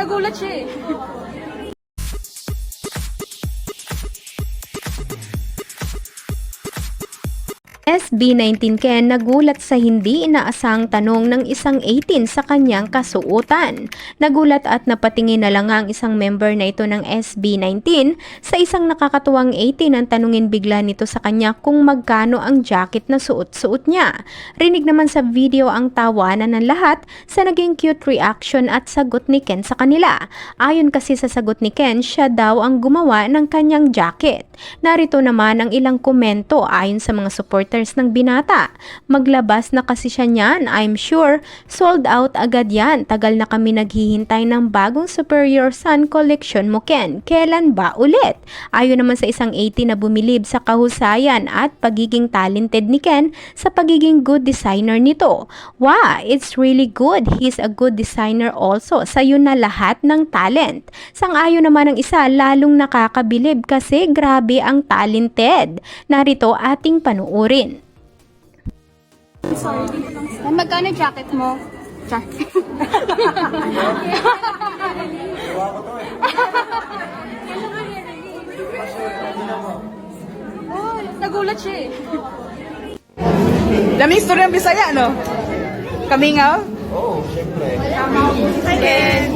Nagulat siya eh. SB19 Ken nagulat sa hindi inaasang tanong ng isang 18 sa kanyang kasuotan. Nagulat at napatingin na lang ang isang member na ito ng SB19 sa isang nakakatuwang 18 ang tanungin bigla nito sa kanya kung magkano ang jacket na suot-suot niya. Rinig naman sa video ang tawanan ng lahat sa naging cute reaction at sagot ni Ken sa kanila. Ayon kasi sa sagot ni Ken, siya daw ang gumawa ng kanyang jacket. Narito naman ang ilang komento ayon sa mga supporters ng binata. Maglabas na kasi siya niyan, I'm sure. Sold out agad yan. Tagal na kami naghihintay ng bagong Superior Sun Collection mo, Ken. Kailan ba ulit? Ayon naman sa isang 80 na bumilib sa kahusayan at pagiging talented ni Ken sa pagiging good designer nito. Wow, it's really good. He's a good designer also. Sa'yo na lahat ng talent. Sang-ayon naman ang isa, lalong nakakabilib kasi grabe ang talented. Narito ating panuorin. Ay, magkano jacket mo? Jacket. Oh, nagulat siya eh. Daming istorya ng Bisaya, no? Kami nga? Oo, syempre. Hi, Ken!